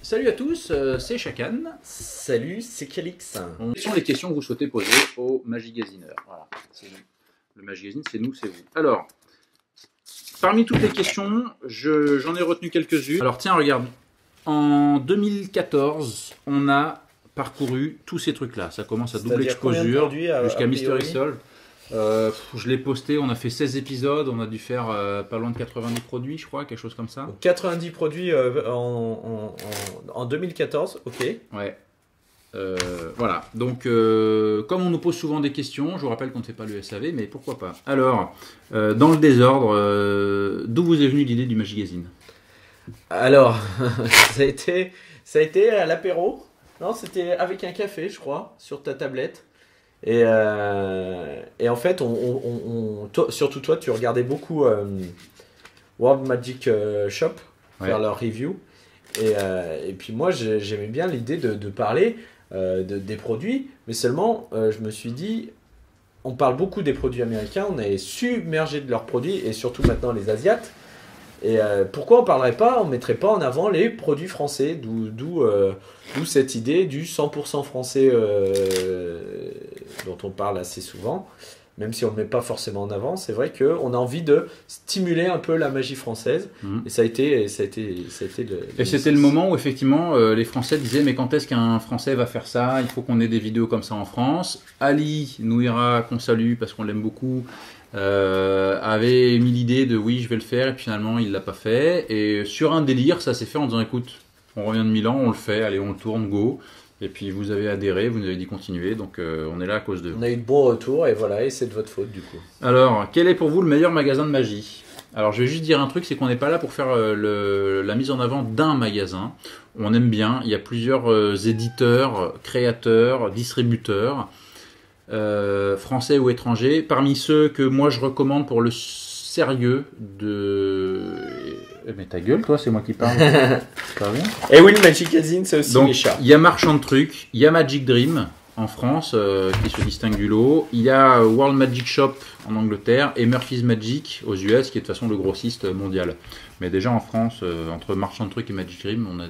Salut à tous, c'est Chakan. Salut, c'est Calix. Quelles sont les questions que vous souhaitez poser au Magigazineur? Voilà, c'est nous. Le Magigazine, c'est nous, c'est vous. Alors, parmi toutes les questions, j'en ai retenu quelques-unes. Alors tiens, regarde. En 2014, on a parcouru tous ces trucs-là. Ça commence à double exposure jusqu'à Mystery Solve. Je l'ai posté, on a fait 16 épisodes, on a dû faire pas loin de 90 produits, je crois, quelque chose comme ça. Donc 90 produits en 2014, ok. Ouais. Voilà, donc comme on nous pose souvent des questions, je vous rappelle qu'on ne fait pas le SAV, mais pourquoi pas. Alors, dans le désordre, d'où vous est venue l'idée du Magigazine? Alors, ça a été à l'apéro. Non, c'était avec un café, je crois, sur ta tablette. Et en fait, surtout toi, tu regardais beaucoup World Magic Shop, faire leur review. Et puis moi, j'aimais bien l'idée de parler des produits, mais seulement, je me suis dit, on parle beaucoup des produits américains, on est submergé de leurs produits, et surtout maintenant les Asiates. Et pourquoi on mettrait pas en avant les produits français, d'où cette idée du 100% français dont on parle assez souvent, même si on ne le met pas forcément en avant. C'est vrai qu'on a envie de stimuler un peu la magie française, et ça a été c'était le moment où effectivement les Français disaient mais quand est-ce qu'un Français va faire ça? Il faut qu'on ait des vidéos comme ça en France. Ali Nouira, qu'on salue parce qu'on l'aime beaucoup, avait mis l'idée de oui je vais le faire, et puis finalement il l'a pas fait, et sur un délire ça s'est fait en disant écoute on revient de Milan, on le fait, allez on le tourne, go, et puis vous avez adhéré, vous nous avez dit continuer, donc on est là à cause de vous. On a eu de bons retours, et voilà, et c'est de votre faute du coup. Alors quel est pour vous le meilleur magasin de magie? Alors je vais juste dire un truc, c'est qu'on n'est pas là pour faire la mise en avant d'un magasin. On aime bien, il y a plusieurs éditeurs, créateurs, distributeurs, français ou étrangers. Parmi ceux que moi je recommande pour le sérieux de... Mais ta gueule toi, c'est moi qui parle. Pas bien. Et oui, le Magigazine, c'est aussi donc, les chats. Il y a Marchand de Trucs, il y a Magic Dream en France qui se distingue du lot, il y a World Magic Shop en Angleterre et Murphy's Magic aux US qui est de toute façon le grossiste mondial. Mais déjà en France, entre Marchand de Trucs et Magic Dream, on a...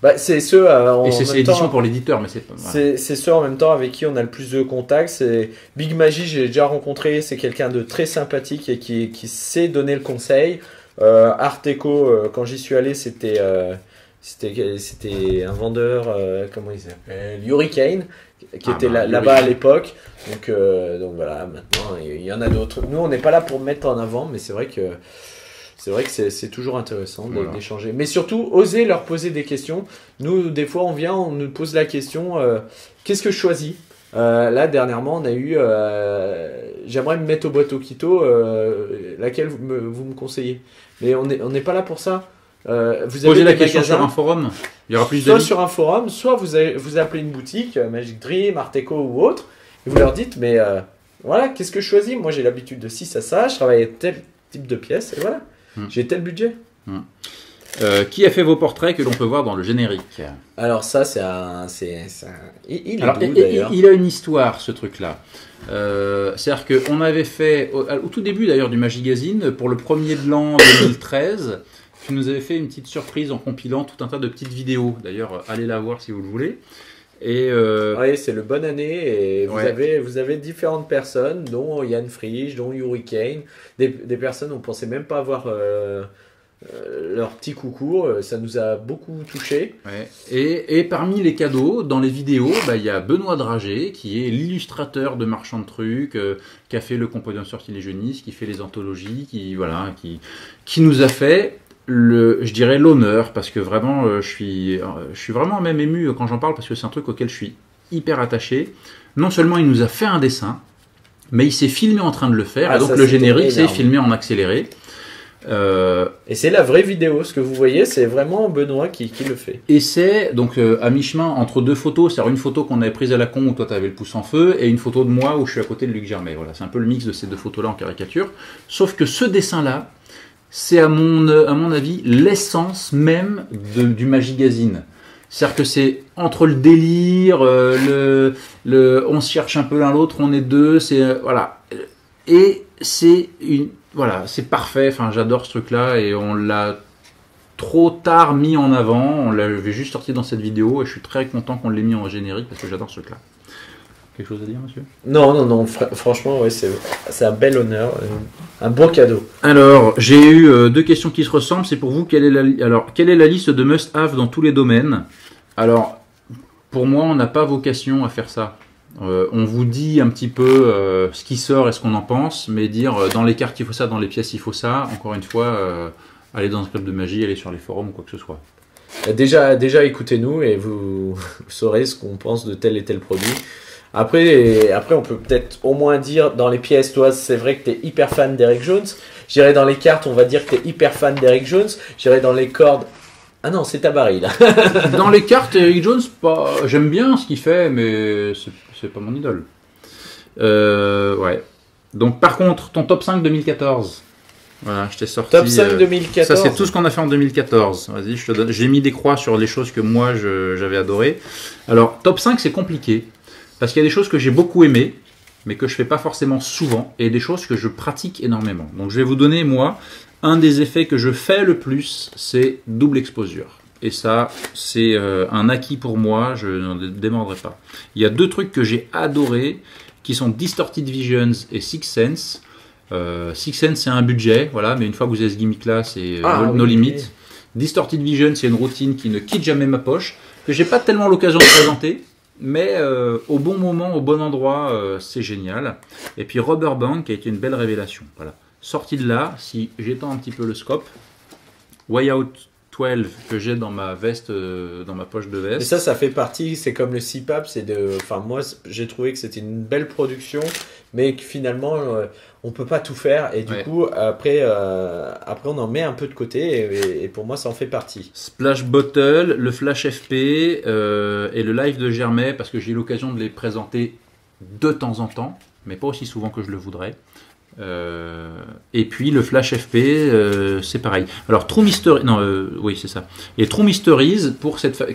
Bah, c'est ceux et c'est édition pour l'éditeur, mais c'est pas... Voilà. C'est ceux en même temps avec qui on a le plus de contacts. C'est Big Magie, j'ai déjà rencontré, c'est quelqu'un de très sympathique et qui sait donner le conseil. Art Deco, quand j'y suis allé, c'était un vendeur, comment il s'appelle, Hurricane, qui était là-bas à l'époque. Donc voilà, maintenant il y en a d'autres. Nous on n'est pas là pour mettre en avant, mais c'est vrai que c'est toujours intéressant d'échanger. Mais surtout, osez leur poser des questions. Nous, des fois, on nous pose la question, qu'est-ce que je choisis? Là, dernièrement, on a eu, j'aimerais me mettre au boîte au Quito, laquelle vous me conseillez? Mais on n'est pas là pour ça. Vous posez la question sur un forum. Il y aura plus soit sur un forum, soit vous appelez une boutique, Magic Dream, Art Deco ou autre, et vous leur dites, mais voilà, qu'est-ce que je choisis? Moi, j'ai l'habitude de ci, ça, je travaille avec tel type de pièce, et voilà. J'ai tel budget. Qui a fait vos portraits que l'on peut voir dans le générique? Alors ça, il est beau, d'ailleurs. Il a une histoire, ce truc-là. C'est-à-dire qu'on avait fait, au tout début d'ailleurs du Magigazine, pour le premier de l'an 2013, tu nous avais fait une petite surprise en compilant tout un tas de petites vidéos. D'ailleurs, allez la voir si vous le voulez. Et oui, c'est le bonne année, et vous avez différentes personnes, dont Yann Frisch, dont Hurricane, des personnes on ne pensait même pas avoir leur petit coucou, ça nous a beaucoup touché. Ouais. Et parmi les cadeaux, dans les vidéos, il y a Benoît Dragé, qui est l'illustrateur de Marchand de Trucs, qui a fait le Compagnon Sortilège Jeunisse, qui fait les anthologies, qui nous a fait... je dirais l'honneur, parce que vraiment je suis vraiment même ému quand j'en parle, parce que c'est un truc auquel je suis hyper attaché. Non seulement il nous a fait un dessin, mais il s'est filmé en train de le faire, et donc le générique c'est filmé en accéléré. Et c'est la vraie vidéo, ce que vous voyez, c'est vraiment Benoît qui le fait. Et c'est donc à mi-chemin entre deux photos, c'est-à-dire une photo qu'on avait prise à la con où toi tu avais le pouce en feu, et une photo de moi où je suis à côté de Luc Germain. Voilà, c'est un peu le mix de ces deux photos-là en caricature. Sauf que ce dessin-là, c'est à mon avis l'essence même du Magigazine. C'est-à-dire que c'est entre le délire, on se cherche un peu l'un l'autre, on est deux, voilà. Et voilà, c'est parfait. Enfin, j'adore ce truc-là et on l'a trop tard mis en avant. On l'avait juste sorti dans cette vidéo et je suis très content qu'on l'ait mis en générique parce que j'adore ce truc-là. Quelque chose à dire, monsieur? Non, franchement, ouais, c'est un bel honneur, un beau cadeau. Alors, j'ai eu 2 questions qui se ressemblent. C'est pour vous, quelle est la liste de must-have dans tous les domaines? Alors, pour moi, on n'a pas vocation à faire ça. On vous dit un petit peu ce qui sort et ce qu'on en pense, mais dire dans les cartes il faut ça, dans les pièces il faut ça, encore une fois, allez dans un club de magie, allez sur les forums ou quoi que ce soit. Déjà écoutez-nous et vous saurez ce qu'on pense de tel et tel produit. Après, on peut peut-être au moins dire dans les pièces, toi, c'est vrai que tu es hyper fan d'Eric Jones. J'irai dans les cartes, on va dire que tu es hyper fan d'Eric Jones. J'irai dans les cordes. Ah non, c'est Tabari là. Dans les cartes, Eric Jones, j'aime bien ce qu'il fait, mais c'est pas mon idole. Ouais. Donc, par contre, ton top 5 2014. Voilà, je t'ai sorti. Top 5 2014. Ça, c'est tout ce qu'on a fait en 2014. Vas-y, je te donne. J'ai mis des croix sur les choses que moi j'avais adorées. Alors, top 5, c'est compliqué. Parce qu'il y a des choses que j'ai beaucoup aimées, mais que je fais pas forcément souvent, et des choses que je pratique énormément. Donc je vais vous donner, moi, un des effets que je fais le plus, c'est double exposure. Et ça, c'est un acquis pour moi, je n'en démordrai pas. Il y a 2 trucs que j'ai adorés, qui sont Distorted Visions et Sixth Sense. Sixth Sense, c'est un budget, voilà, mais une fois que vous avez ce gimmick-là, c'est no limit. Oui. Distorted Vision, c'est une routine qui ne quitte jamais ma poche, que j'ai pas tellement l'occasion de présenter. Mais au bon moment, au bon endroit, c'est génial. Et puis Rubber Band qui a été une belle révélation. Voilà. Sorti de là, si j'étends un petit peu le scope, Way Out 12 que j'ai dans ma veste, dans ma poche de veste. Et ça fait partie, c'est comme le CPAP, enfin moi j'ai trouvé que c'était une belle production, mais que finalement on peut pas tout faire et du coup après on en met un peu de côté et pour moi ça en fait partie. Splash Bottle, le Flash FP et le live de Germain parce que j'ai eu l'occasion de les présenter de temps en temps, mais pas aussi souvent que je le voudrais. Et puis le Flash FP, c'est pareil. Alors True Mystery, oui c'est ça. Et True Mysteries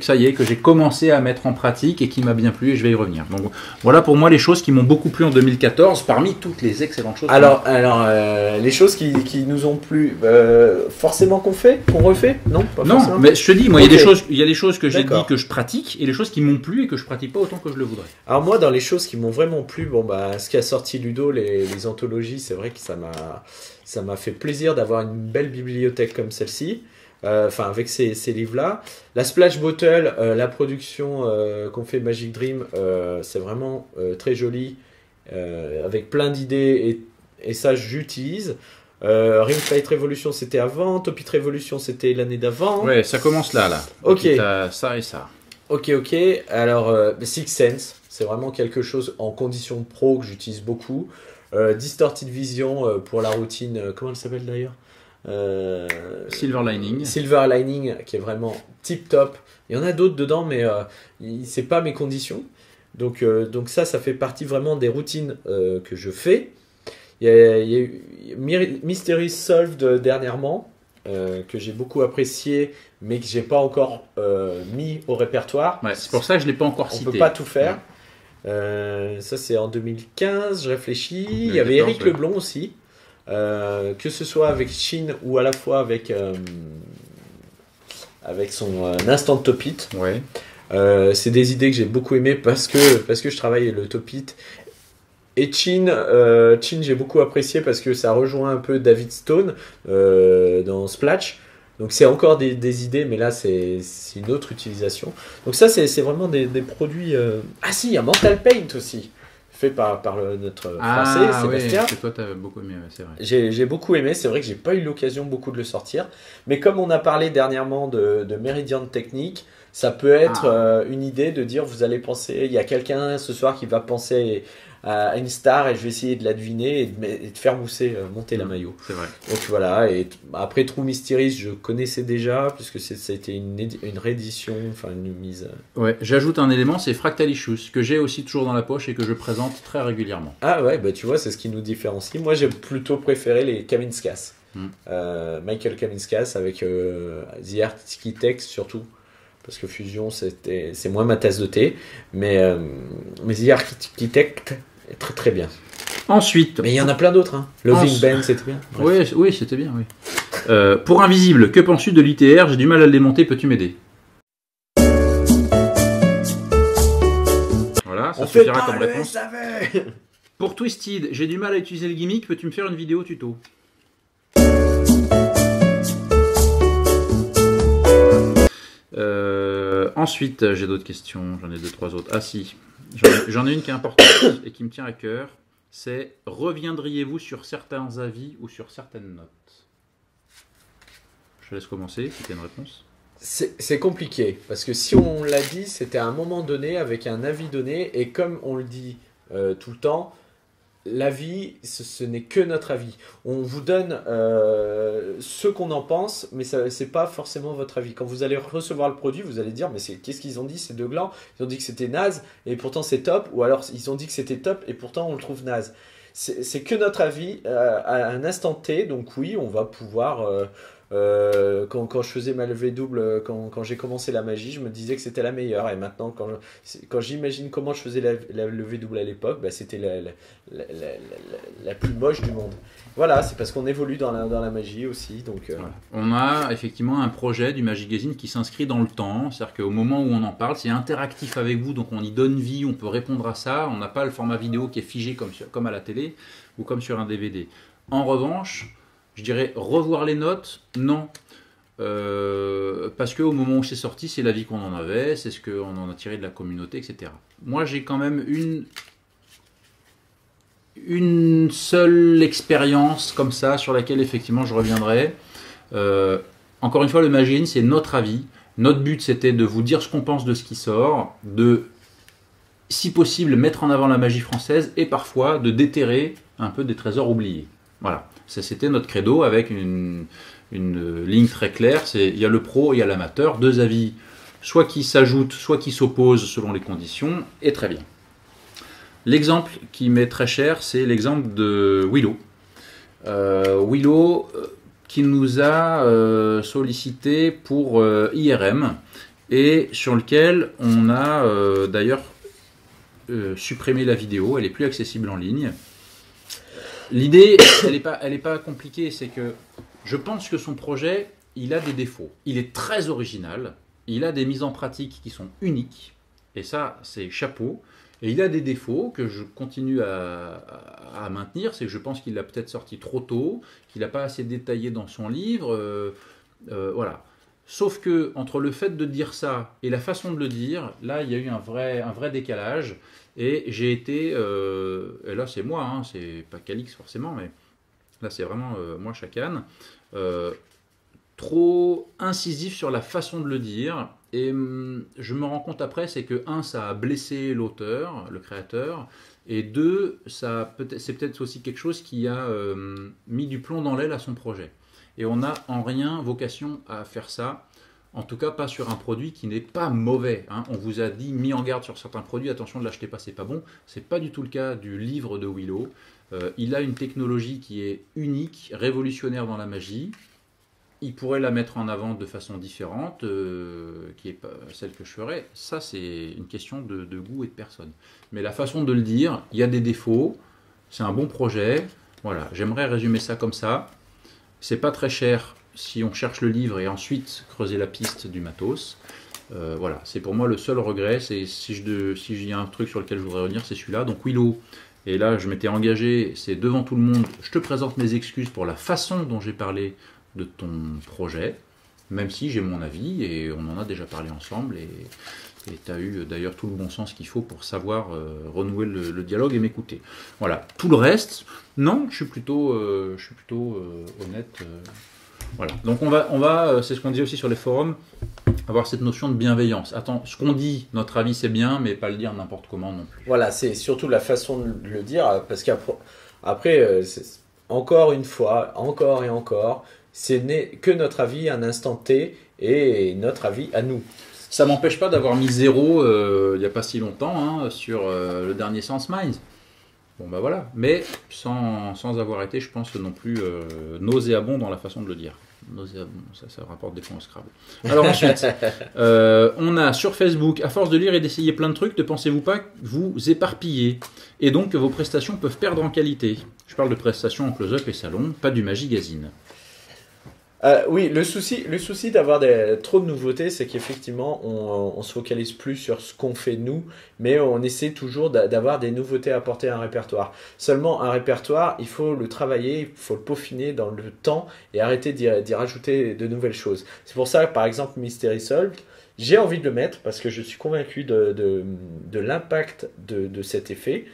ça y est que j'ai commencé à mettre en pratique et qui m'a bien plu et je vais y revenir. Donc voilà pour moi les choses qui m'ont beaucoup plu en 2014 parmi toutes les excellentes choses. Alors les choses qui nous ont plu, forcément qu'on refait, non pas non, forcément. Mais je te dis moi il y a des choses que j'ai dit que je pratique et les choses qui m'ont plu et que je pratique pas autant que je le voudrais. Alors moi dans les choses qui m'ont vraiment plu, ce qui a sorti Ludo, les anthologies, c'est vrai que ça m'a fait plaisir d'avoir une belle bibliothèque comme celle-ci, avec ces livres-là. La Splash Bottle, la production qu'on fait Magic Dream, c'est vraiment très joli, avec plein d'idées et ça j'utilise. Ring Fight Revolution c'était avant, Top It Revolution c'était l'année d'avant. Ouais, ça commence là. Ok. T'as ça et ça. Ok. Alors Sixth Sense, c'est vraiment quelque chose en condition pro que j'utilise beaucoup. Distorted Vision pour la routine, comment elle s'appelle d'ailleurs, Silver Lining qui est vraiment tip top. Il y en a d'autres dedans mais c'est pas mes conditions, donc ça fait partie vraiment des routines que je fais. Il y a eu Mystery Solved dernièrement que j'ai beaucoup apprécié mais que j'ai pas encore mis au répertoire. Ouais, c'est pour ça que je l'ai pas encore cité. On peut pas tout faire. Ça c'est en 2015, je réfléchis. Il y avait Eric Leblond aussi, que ce soit avec Shin ou à la fois avec son Instant Top It. Ouais. C'est des idées que j'ai beaucoup aimées parce que je travaille le Top It. Et Chin, j'ai beaucoup apprécié parce que ça rejoint un peu David Stone dans Splash. Donc c'est encore des idées, mais là c'est une autre utilisation. Donc ça c'est vraiment des produits... Ah si, il y a Mental Paint aussi, fait par notre français, Sébastien. Oui, que toi t'as beaucoup aimé, c'est vrai. J'ai beaucoup aimé, c'est vrai que j'ai pas eu l'occasion beaucoup de le sortir. Mais comme on a parlé dernièrement de Meridian Technique, ça peut être une idée de dire, vous allez penser, il y a quelqu'un ce soir qui va penser à une star et je vais essayer de la deviner et de faire monter la maillot. C'est vrai. Donc voilà, et après True Mysteries, je connaissais déjà puisque ça a été une réédition, enfin une mise. Ouais, j'ajoute un élément, c'est Fractalicious, que j'ai aussi toujours dans la poche et que je présente très régulièrement. Ah ouais, bah tu vois, c'est ce qui nous différencie. Moi j'ai plutôt préféré les Kaminskas. Michael Kaminskas avec The Architect surtout. parce que Fusion, c'est moins ma tasse de thé. Mais The Architect est très très bien. Ensuite... Mais il y en a plein d'autres. Hein. Loving Ben, c'était bien. Oui, c'était bien, oui. Pour Invisible, que penses-tu de l'ITR? J'ai du mal à le démonter, peux-tu m'aider? Voilà, ça suffira comme réponse. SAV. Pour Twisted, j'ai du mal à utiliser le gimmick, peux-tu me faire une vidéo tuto? Ensuite, j'ai d'autres questions, j'en ai 2-3 autres. Ah si, j'en ai une qui est importante et qui me tient à cœur, c'est reviendriez-vous sur certains avis ou sur certaines notes? Je te laisse commencer, si tu as une réponse. C'est compliqué, parce que si on l'a dit, c'était à un moment donné, avec un avis donné, et comme on le dit tout le temps, l'avis, ce n'est que notre avis. On vous donne ce qu'on en pense, mais ce n'est pas forcément votre avis. Quand vous allez recevoir le produit, vous allez dire, mais qu'est-ce qu'ils ont dit, ces deux glands? Ils ont dit que c'était naze, et pourtant c'est top, ou alors ils ont dit que c'était top, et pourtant on le trouve naze. C'est que notre avis à un instant T, donc oui, on va pouvoir... quand je faisais ma levée double, quand j'ai commencé la magie, je me disais que c'était la meilleure. Et maintenant, quand j'imagine comment je faisais la levée double à l'époque, bah, c'était la plus moche du monde. Voilà, c'est parce qu'on évolue dans la magie aussi. Donc, voilà. On a effectivement un projet du Magigazine qui s'inscrit dans le temps. C'est-à-dire qu'au moment où on en parle, c'est interactif avec vous, donc on y donne vie, on peut répondre à ça. On n'a pas le format vidéo qui est figé comme à la télé ou comme sur un DVD. En revanche, je dirais revoir les notes, non. Parce qu'au moment où c'est sorti, c'est l'avis qu'on en avait, c'est ce qu'on en a tiré de la communauté, etc. Moi, j'ai quand même une seule expérience comme ça, sur laquelle effectivement je reviendrai. Encore une fois, le Magine, c'est notre avis. Notre but, c'était de vous dire ce qu'on pense de ce qui sort, de, si possible, mettre en avant la magie française, et parfois de déterrer un peu des trésors oubliés. Voilà. C'était notre credo avec une ligne très claire, il y a le pro et il y a l'amateur, deux avis soit qui s'ajoutent, soit qui s'opposent selon les conditions, et très bien. L'exemple qui m'est très cher, c'est l'exemple de Willow. Willow qui nous a sollicité pour IRM, et sur lequel on a d'ailleurs supprimé la vidéo, elle n'est plus accessible en ligne. L'idée, elle est pas compliquée, c'est que je pense que son projet, il a des défauts. Il est très original, il a des mises en pratique qui sont uniques, et ça, c'est chapeau. Et il a des défauts que je continue à maintenir, c'est que je pense qu'il l'a peut-être sorti trop tôt, qu'il n'a pas assez détaillé dans son livre, voilà. Sauf que entre le fait de dire ça et la façon de le dire, là, il y a eu un vrai décalage. Et j'ai été, et là c'est moi, hein, c'est pas Calix forcément, mais là c'est vraiment moi Chakane, trop incisif sur la façon de le dire. Et je me rends compte après, c'est que ça a blessé l'auteur, le créateur, et deux, c'est peut-être aussi quelque chose qui a mis du plomb dans l'aile à son projet. Et on n'a en rien vocation à faire ça. En tout cas, pas sur un produit qui n'est pas mauvais. Hein. On vous a mis en garde sur certains produits, attention, ne l'achetez pas, c'est pas bon. C'est pas du tout le cas du livre de Willow. Il a une technologie qui est unique, révolutionnaire dans la magie. Il pourrait la mettre en avant de façon différente, qui n'est pas celle que je ferais. Ça, c'est une question de goût et de personne. Mais la façon de le dire, il y a des défauts. C'est un bon projet. Voilà, j'aimerais résumer ça comme ça. C'est pas très cher si on cherche le livre et ensuite creuser la piste du matos. Voilà, c'est pour moi le seul regret. C'est si y a un truc sur lequel je voudrais revenir, c'est celui-là. Donc Willow, et là je m'étais engagé, c'est devant tout le monde. Je te présente mes excuses pour la façon dont j'ai parlé de ton projet, même si j'ai mon avis et on en a déjà parlé ensemble. Et tu as eu d'ailleurs tout le bon sens qu'il faut pour savoir renouer le dialogue et m'écouter. Voilà, tout le reste, non, je suis plutôt honnête. Voilà. Donc on va, c'est ce qu'on dit aussi sur les forums, avoir cette notion de bienveillance. Attends, ce qu'on dit, notre avis c'est bien, mais pas le dire n'importe comment non plus. Voilà, c'est surtout la façon de le dire, parce qu'après, encore une fois, encore et encore, ce n'est que notre avis à un instant T et notre avis à nous. Ça m'empêche pas d'avoir mis 0 il n'y a pas si longtemps hein, sur le dernier Sense Minds. Bon bah voilà, mais sans avoir été, je pense, non plus nauséabond dans la façon de le dire. nauséabond, ça rapporte des points au Scrabble. Alors ensuite, on a sur Facebook, à force de lire et d'essayer plein de trucs, ne pensez-vous pas que vous éparpillez et donc que vos prestations peuvent perdre en qualité? Je parle de prestations en close-up et salon, pas du Magigazine. Oui, le souci d'avoir trop de nouveautés, c'est qu'effectivement, on se focalise plus sur ce qu'on fait nous, mais on essaie toujours d'avoir des nouveautés à apporter à un répertoire. Seulement, un répertoire, il faut le travailler, il faut le peaufiner dans le temps et arrêter d'y rajouter de nouvelles choses. C'est pour ça que, par exemple, Mystery Solved, j'ai envie de le mettre parce que je suis convaincu de l'impact de cet effet.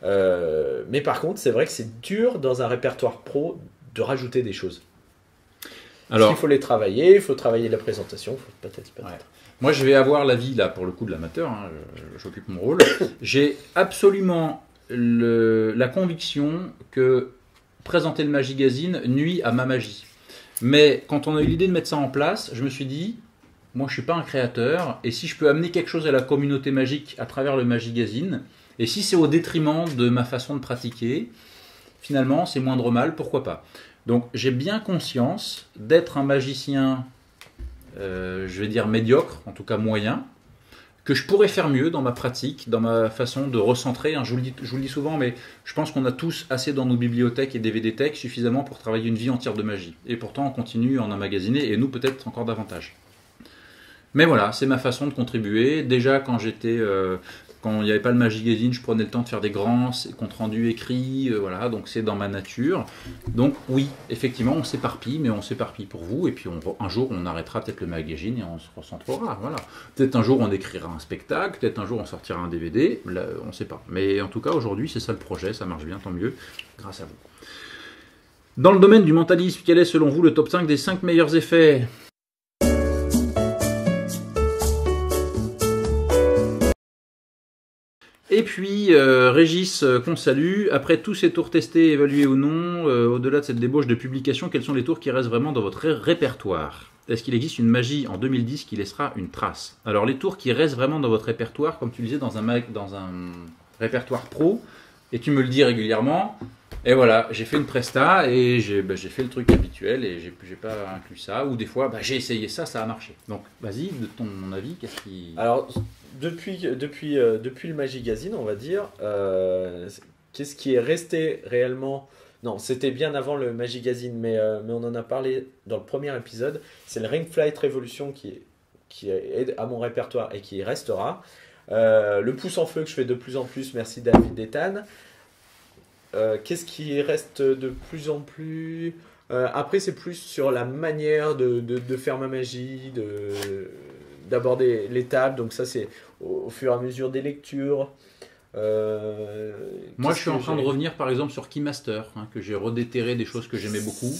Mais par contre, c'est vrai que c'est dur dans un répertoire pro de rajouter des choses. Alors, il faut les travailler, il faut travailler la présentation, peut-être. Ouais. Moi, je vais avoir l'avis, là, pour le coup, de l'amateur, hein, j'occupe mon rôle. J'ai absolument la conviction que présenter le Magigazine nuit à ma magie. Mais quand on a eu l'idée de mettre ça en place, je me suis dit, moi, je ne suis pas un créateur, et si je peux amener quelque chose à la communauté magique à travers le Magigazine, et si c'est au détriment de ma façon de pratiquer, finalement, c'est moindre mal, pourquoi pas. Donc j'ai bien conscience d'être un magicien, je vais dire médiocre, en tout cas moyen, que je pourrais faire mieux dans ma pratique, dans ma façon de recentrer. Je vous le dis souvent, mais je pense qu'on a tous assez dans nos bibliothèques et DVD Tech suffisamment pour travailler une vie entière de magie. Et pourtant on continue à en emmagasiner, et nous peut-être encore davantage. Mais voilà, c'est ma façon de contribuer. Déjà quand il n'y avait pas le Magigazine, je prenais le temps de faire des grands comptes rendus écrits, voilà, donc c'est dans ma nature. Donc oui, effectivement, on s'éparpille, mais on s'éparpille pour vous, et puis un jour, on arrêtera peut-être le magazine et on se recentrera, voilà. Peut-être un jour, on écrira un spectacle, peut-être un jour, on sortira un DVD, là, on ne sait pas. Mais en tout cas, aujourd'hui, c'est ça le projet, ça marche bien, tant mieux, grâce à vous. Dans le domaine du mentalisme, quel est selon vous le top 5 des 5 meilleurs effets ? Et puis, Régis, qu'on salue, après tous ces tours testés, évalués ou non, au-delà de cette débauche de publication, quels sont les tours qui restent vraiment dans votre répertoire? Est-ce qu'il existe une magie en 2010 qui laissera une trace? Alors, les tours qui restent vraiment dans votre répertoire, comme tu le disais, dans un répertoire pro, et tu me le dis régulièrement, et voilà, j'ai fait une presta, et j'ai fait le truc habituel, et j'ai pas inclus ça, ou des fois, j'ai essayé ça, ça a marché. Donc, vas-y, de ton avis, qu'est-ce qui... Alors, depuis le Magigazine, on va dire, qu'est-ce qui est resté réellement... Non, c'était bien avant le Magigazine, mais on en a parlé dans le premier épisode. C'est le Ring Flight Revolution qui est à mon répertoire et qui restera. Le pouce en feu que je fais de plus en plus, merci David Ethan. Qu'est-ce qui reste de plus en plus... après, c'est plus sur la manière de faire ma magie, d'aborder les tables. Donc ça, c'est au fur et à mesure des lectures. Moi, je suis en train de revenir, par exemple, sur Keymaster, que j'ai redéterré des choses que j'aimais beaucoup.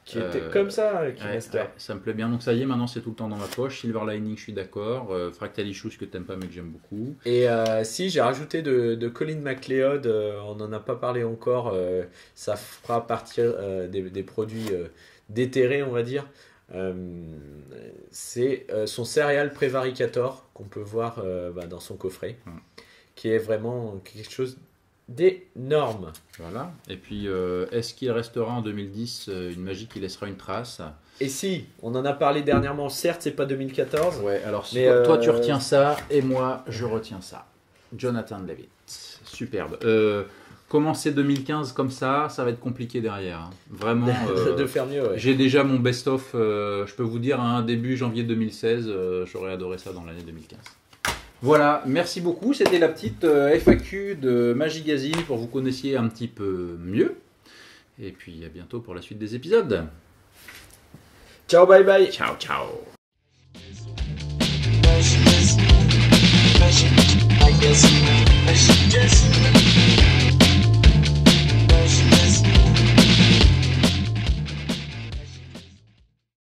Qui était comme ça, Keymaster. Ouais, ça me plaît bien. Donc ça y est, maintenant, c'est tout le temps dans ma poche. Silver Lining, je suis d'accord. Fractal Issues, que t'aimes pas, mais que j'aime beaucoup. Et si, j'ai rajouté de Colin MacLeod, on n'en a pas parlé encore. Ça fera partir des produits déterrés, on va dire. C'est son Serial Prevaricator qu'on peut voir dans son coffret, qui est vraiment quelque chose d'énorme. Voilà. Et puis, est-ce qu'il restera en 2010 une magie qui laissera une trace? Et si, on en a parlé dernièrement, certes, c'est pas 2014. Ouais, alors mais toi, tu retiens ça, et moi, je retiens ça. Jonathan David. Superbe. Commencer 2015 comme ça va être compliqué derrière. Hein. Vraiment. De faire mieux, ouais. J'ai déjà mon best-of, je peux vous dire, début janvier 2016, j'aurais adoré ça dans l'année 2015. Voilà, merci beaucoup. C'était la petite FAQ de Magigazine pour que vous connaissiez un petit peu mieux. Et puis à bientôt pour la suite des épisodes. Ciao, bye bye. Ciao, ciao.